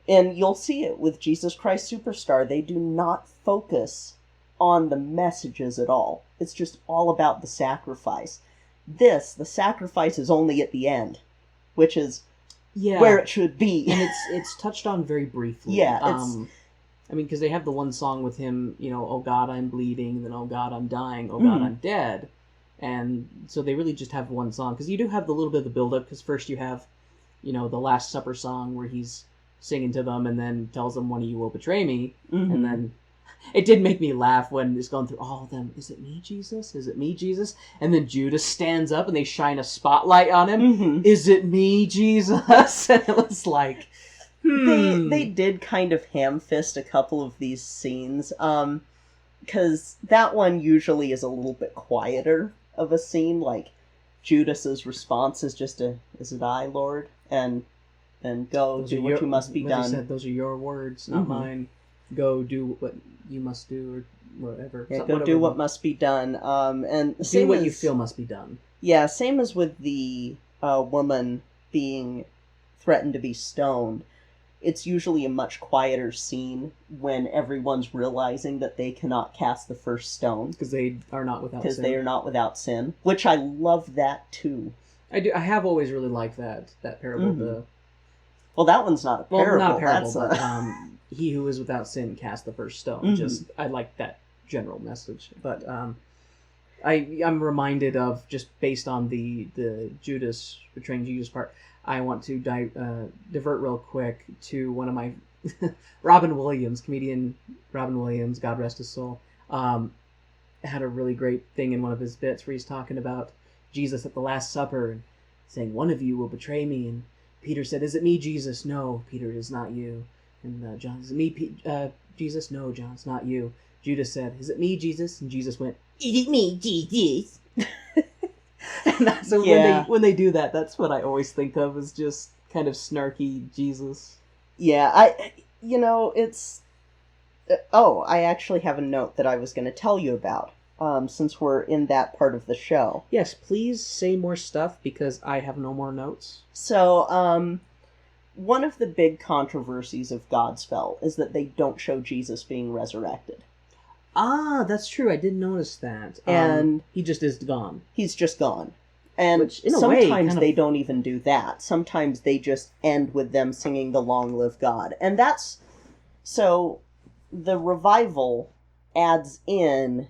and you'll see it with Jesus Christ Superstar, they do not focus on the messages at all. It's just all about the sacrifice. The sacrifice is only at the end, which is where it should be. And it's touched on very briefly. Yeah, I mean, because they have the one song with him, oh God, I'm bleeding, then oh God, I'm dying, oh God, I'm dead. And so they really just have one song. Because you do have the little bit of the build-up, because first you have, the Last Supper song where he's singing to them and then tells them, one of you will betray me. Mm-hmm. And then it did make me laugh when it's going through all of them. Is it me, Jesus? Is it me, Jesus? And then Judas stands up and they shine a spotlight on him. Mm-hmm. Is it me, Jesus? And it was like... They did kind of ham-fist a couple of these scenes, because that one usually is a little bit quieter of a scene. Like, Judas's response is just is it I, Lord? And go do what you must be done. He said, those are your words, not mine. Go do what you must do, or whatever. Yeah, go do what must be done. And do what you feel must be done. Yeah, same as with the woman being threatened to be stoned. It's usually a much quieter scene when everyone's realizing that they cannot cast the first stone. Because they are not without sin. Because they are not without sin. Which I love that, too. I do. I have always really liked that parable. Mm-hmm. Well, that one's not a parable. Well, not a parable, but he who is without sin cast the first stone. Mm-hmm. I like that general message. But I'm reminded of, just based on the Judas, betraying Judas part, I want to divert real quick to one of my... comedian Robin Williams, God rest his soul, had a really great thing in one of his bits where he's talking about Jesus at the Last Supper and saying, one of you will betray me. And Peter said, is it me, Jesus? No, Peter, it is not you. And John, is it me, Jesus? No, John, it's not you. Judas said, is it me, Jesus? And Jesus went, is it me, Jesus? And so when they do that, that's what I always think of, as just kind of snarky Jesus. Yeah, it's... I actually have a note that I was going to tell you about, since we're in that part of the show. Yes, please say more stuff, because I have no more notes. So, one of the big controversies of Godspell is that they don't show Jesus being resurrected. Ah, that's true. I did notice that. And he just is gone. He's just gone. And sometimes they don't even do that. Sometimes they just end with them singing the Long Live God. And that's... So, the revival adds in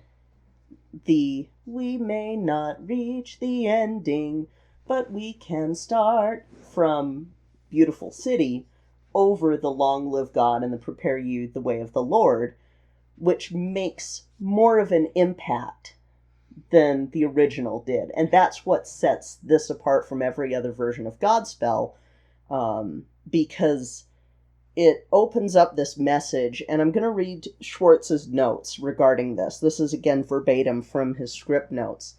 the, we may not reach the ending, but we can start from Beautiful City over the Long Live God and the Prepare You the Way of the Lord, which makes more of an impact than the original did. And that's what sets this apart from every other version of Godspell, because it opens up this message, and I'm going to read Schwartz's notes regarding this. This is, again, verbatim from his script notes.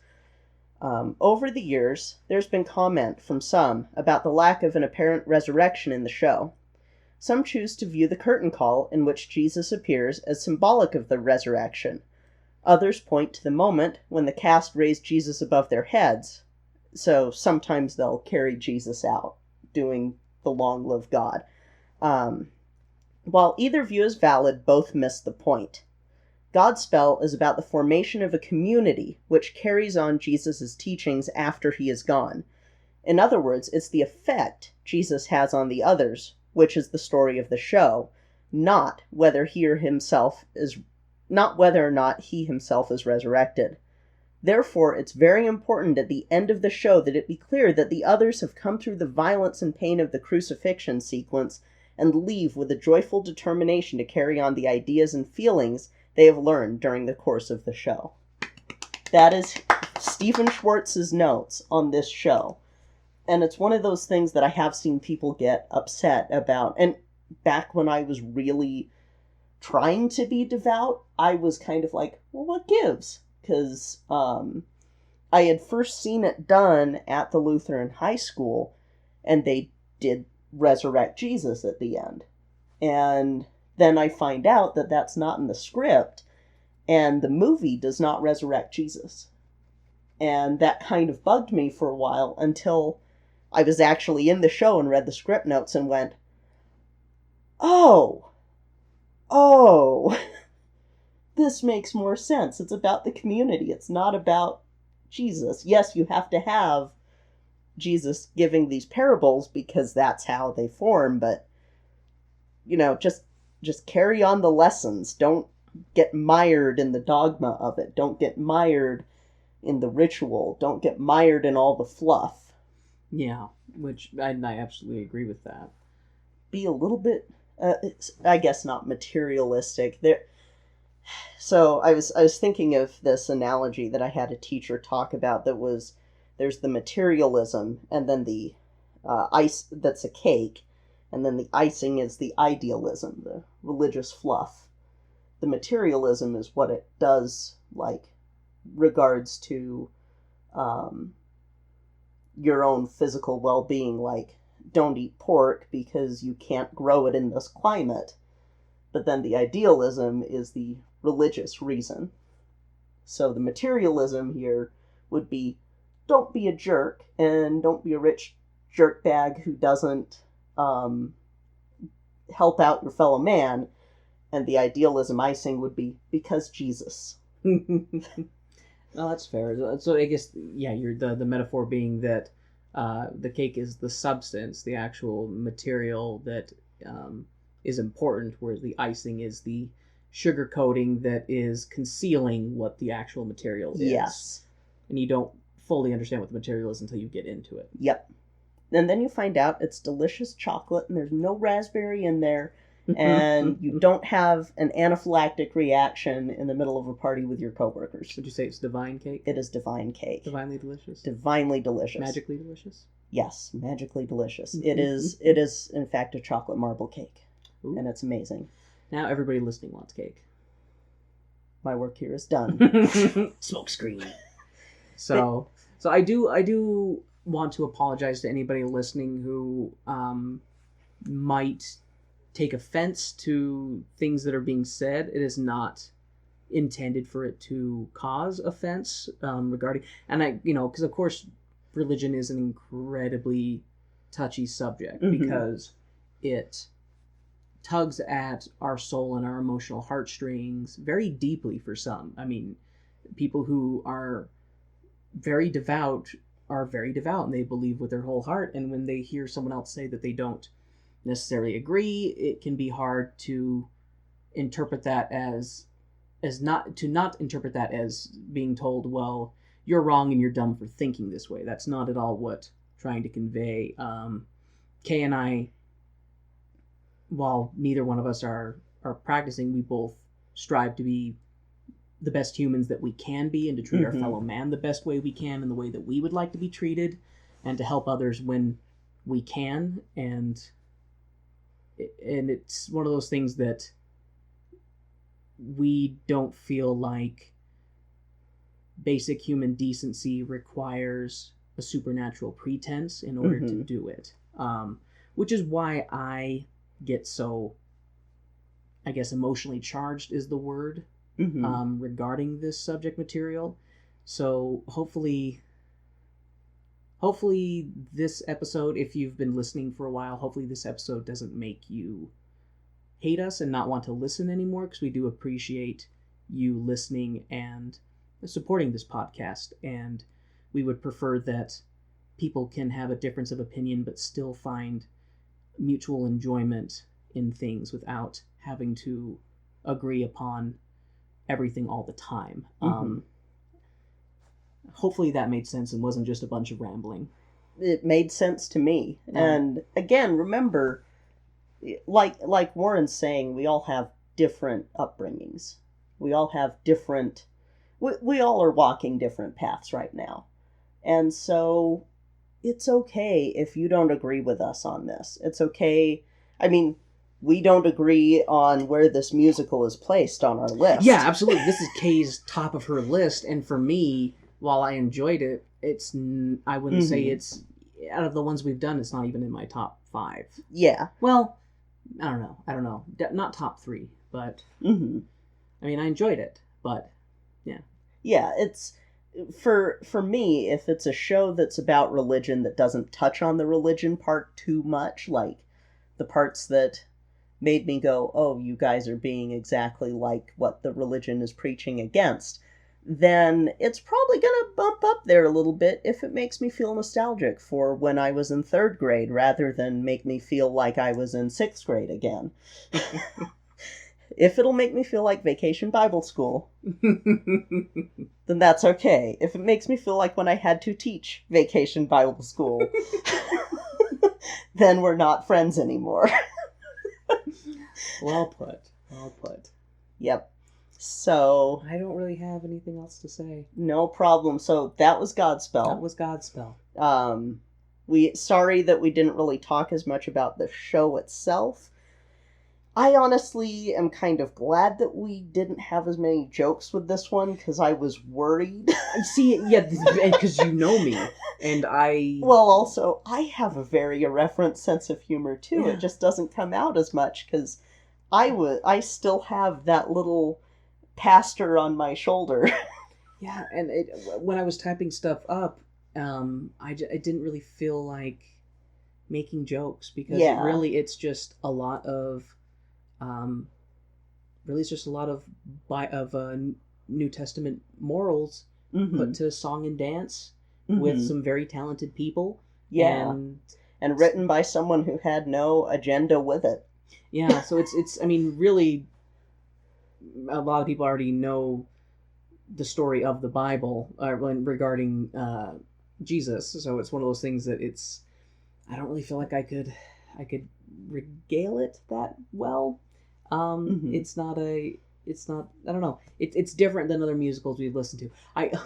Over the years, there's been comment from some about the lack of an apparent resurrection in the show. Some choose to view the curtain call in which Jesus appears as symbolic of the resurrection. Others point to the moment when the cast raised Jesus above their heads. So sometimes they'll carry Jesus out, doing the Long Live God. While either view is valid, both miss the point. Godspell is about the formation of a community which carries on Jesus' teachings after he is gone. In other words, it's the effect Jesus has on the others, which is the story of the show, not whether or not he himself is resurrected. Therefore, it's very important at the end of the show that it be clear that the others have come through the violence and pain of the crucifixion sequence and leave with a joyful determination to carry on the ideas and feelings they have learned during the course of the show. That is Stephen Schwartz's notes on this show. And it's one of those things that I have seen people get upset about. And back when I was really trying to be devout, I was kind of like, well, what gives? Because I had first seen it done at the Lutheran high school, and they did resurrect Jesus at the end. And then I find out that that's not in the script, and the movie does not resurrect Jesus. And that kind of bugged me for a while until I was actually in the show and read the script notes and went, oh, this makes more sense. It's about the community. It's not about Jesus. Yes, you have to have Jesus giving these parables because that's how they form, but, just carry on the lessons. Don't get mired in the dogma of it. Don't get mired in the ritual. Don't get mired in all the fluff. Yeah, which I absolutely agree with that. Be a little bit, I guess not materialistic. So I was thinking of this analogy that I had a teacher talk about that was, there's the materialism, and then the ice that's a cake, and then the icing is the idealism, the religious fluff. The materialism is what it does, regards to your own physical well-being, don't eat pork because you can't grow it in this climate. But then the idealism is the religious reason. So the materialism here would be, don't be a jerk, and don't be a rich jerkbag who doesn't help out your fellow man. And the idealism icing would be, because Jesus. No, that's fair. So I guess, yeah, you're the metaphor being that the cake is the substance, the actual material that is important, whereas the icing is the sugar coating that is concealing what the actual material is. Yes. And you don't fully understand what the material is until you get into it. Yep. And then you find out it's delicious chocolate and there's no raspberry in there, and you don't have an anaphylactic reaction in the middle of a party with your coworkers. Would you say it's divine cake? It is divine cake. Divinely delicious? Divinely delicious. Magically delicious? Yes, magically delicious. It is, in fact, a chocolate marble cake. Ooh. And it's amazing. Now everybody listening wants cake. My work here is done. Smoke screen. So I do want to apologize to anybody listening who might take offense to things that are being said. It is not intended for it to cause offense regarding, and because of course religion is an incredibly touchy subject because it tugs at our soul and our emotional heartstrings very deeply for some. I mean, people who are very devout are very devout and they believe with their whole heart, and when they hear someone else say that they don't necessarily agree, it can be hard to interpret that as not interpret that as being told, well, you're wrong and you're dumb for thinking this way. That's not at all what I'm trying to convey. Kay and I, while neither one of us are practicing, we both strive to be the best humans that we can be and to treat our fellow man the best way we can in the way that we would like to be treated, and to help others when we can. And it's one of those things that we don't feel like basic human decency requires a supernatural pretense in order to do it. Which is why I get so, I guess, emotionally charged is the word regarding this subject material. So hopefully this episode, if you've been listening for a while, hopefully this episode doesn't make you hate us and not want to listen anymore, because we do appreciate you listening and supporting this podcast, and we would prefer that people can have a difference of opinion but still find mutual enjoyment in things without having to agree upon everything all the time. Hopefully that made sense and wasn't just a bunch of rambling. It made sense to me. And again, remember, like Warren's saying, we all have different upbringings. We all have we all are walking different paths right now. And so it's okay if you don't agree with us on this. It's okay. I mean, we don't agree on where this musical is placed on our list. Yeah, absolutely. This is Kay's top of her list, and for me, while I enjoyed it, I wouldn't say it's, out of the ones we've done, it's not even in my top 5. Yeah. Well, I don't know. Not top 3, but I mean, I enjoyed it, but yeah. Yeah, it's for me, if it's a show that's about religion that doesn't touch on the religion part too much, like the parts that made me go, oh, you guys are being exactly like what the religion is preaching against, then it's probably going to bump up there a little bit if it makes me feel nostalgic for when I was in 3rd grade, rather than make me feel like I was in 6th grade again. If it'll make me feel like Vacation Bible School, then that's okay. If it makes me feel like when I had to teach Vacation Bible School, then we're not friends anymore. Well put. Well put. Yep. So... I don't really have anything else to say. No problem. So that was Godspell. That was Godspell. Sorry that we didn't really talk as much about the show itself. I honestly am kind of glad that we didn't have as many jokes with this one, because I was worried. See, yeah, because you know me, and I... Well, also, I have a very irreverent sense of humor, too. Yeah. It just doesn't come out as much, because I still have that little pastor on my shoulder. Yeah, and when I was typing stuff up, I didn't really feel like making jokes, because it's just a lot of... really, it's just a lot of New Testament morals put to song and dance with some very talented people. Yeah, and written by someone who had no agenda with it. Yeah, so it's I mean, really, a lot of people already know the story of the Bible regarding Jesus. So it's one of those things that I don't really feel like I could regale it that well. It's not I don't know. It's different than other musicals we've listened to.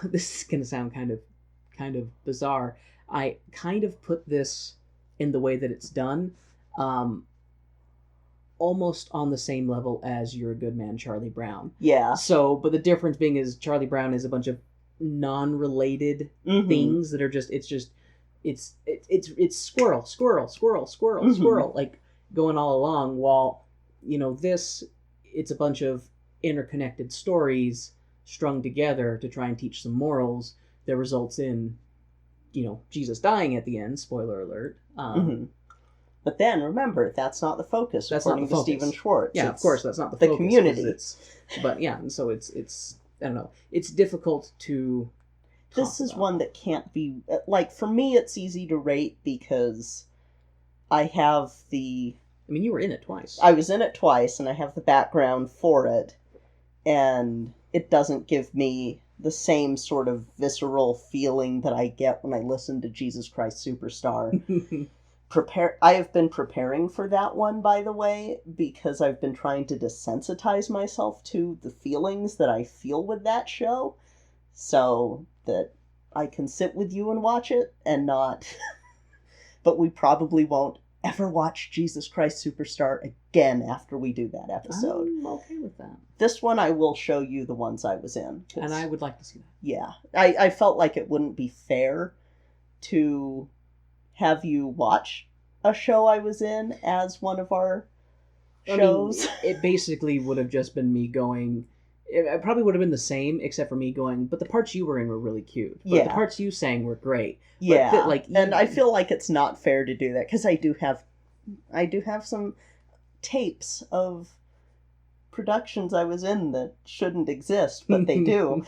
This is gonna sound kind of bizarre. I kind of put this in the way that it's done, almost on the same level as You're a Good Man, Charlie Brown. Yeah. So, but the difference being is Charlie Brown is a bunch of non-related things that are just it's squirrel, like going all along, while it's a bunch of interconnected stories strung together to try and teach some morals that results in Jesus dying at the end, spoiler alert. But then remember, that's not the focus. That's according not the to focus. Stephen Schwartz. Yeah, of course, that's not the focus. The community. But yeah, and so it's I don't know. It's difficult to. This is one that can't be like, for me. It's easy to rate because I have the. I mean, you were in it twice. I was in it twice, and I have the background for it, and it doesn't give me the same sort of visceral feeling that I get when I listen to Jesus Christ Superstar. I have been preparing for that one, by the way, because I've been trying to desensitize myself to the feelings that I feel with that show, so that I can sit with you and watch it and not. But we probably won't ever watch Jesus Christ Superstar again after we do that episode. I'm okay with that. This one I will show you the ones I was in. And I would like to see that. Yeah. I felt like it wouldn't be fair to have you watch a show I was in as one of our shows. I mean, it basically would have just been me going... It probably would have been the same, except for me going, but the parts you were in were really cute. But the parts you sang were great. Yeah, and I feel like it's not fair to do that, because I do have some tapes of productions I was in that shouldn't exist, but they do.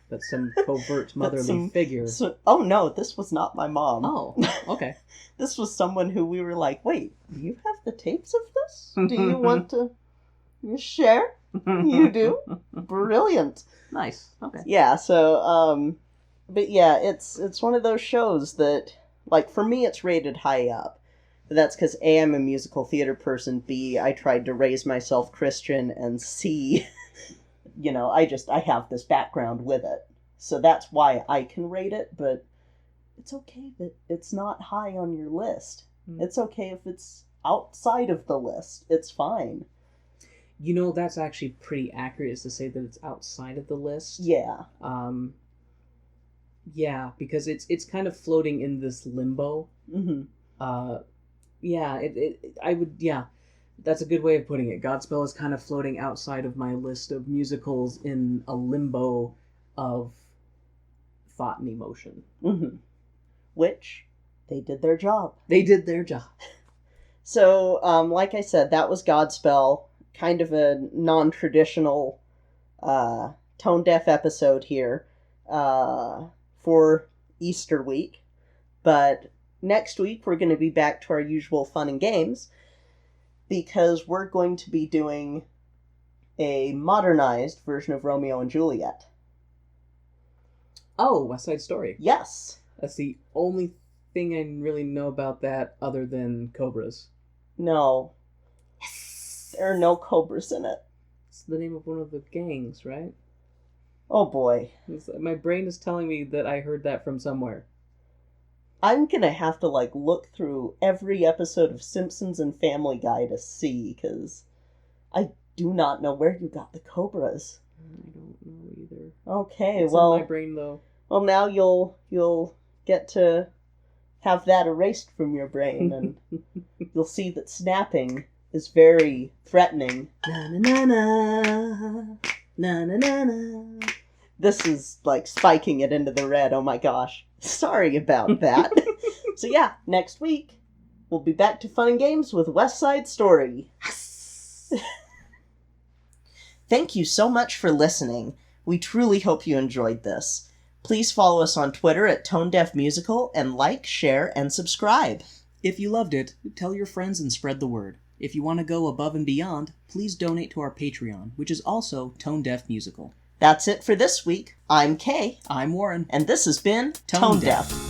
That's some covert motherly figure. Oh no, this was not my mom. Oh, okay. This was someone who we were like, wait, do you have the tapes of this? Do you want to share? You do? Brilliant. Nice. Okay. Yeah, so, but yeah, it's one of those shows that, like, for me, it's rated high up. But that's because A, I'm a musical theater person, B, I tried to raise myself Christian, and C, I have this background with it. So that's why I can rate it, but it's okay that it's not high on your list. Mm. It's okay if it's outside of the list. It's fine. You know, that's actually pretty accurate, is to say that it's outside of the list. Yeah. Yeah, because it's kind of floating in this limbo. Mm-hmm. That's a good way of putting it. Godspell is kind of floating outside of my list of musicals in a limbo of thought and emotion. Mm-hmm. Which, they did their job. They did their job. So, like I said, that was Godspell. Kind of a non-traditional tone-deaf episode here for Easter week. But next week, we're going to be back to our usual fun and games, because we're going to be doing a modernized version of Romeo and Juliet. Oh, West Side Story. Yes. That's the only thing I really know about that other than cobras. No. There are no cobras in it. It's the name of one of the gangs, right? Oh boy. My brain is telling me that I heard that from somewhere. I'm gonna have to, look through every episode of Simpsons and Family Guy to see, because I do not know where you got the cobras. I don't know either. Okay, it's well... in my brain, though. Well, now you'll get to have that erased from your brain, and you'll see that snapping is very threatening. Na na na na, na na na na. This is spiking it into the red. Oh my gosh. Sorry about that. So yeah, next week we'll be back to fun and games with West Side Story. Thank you so much for listening. We truly hope you enjoyed this. Please follow us on Twitter at ToneDeafMusical and like, share, and subscribe. If you loved it, tell your friends and spread the word. If you want to go above and beyond, please donate to our Patreon, which is also Tone Deaf Musical. That's it for this week. I'm Kay. I'm Warren. And this has been Tone Deaf.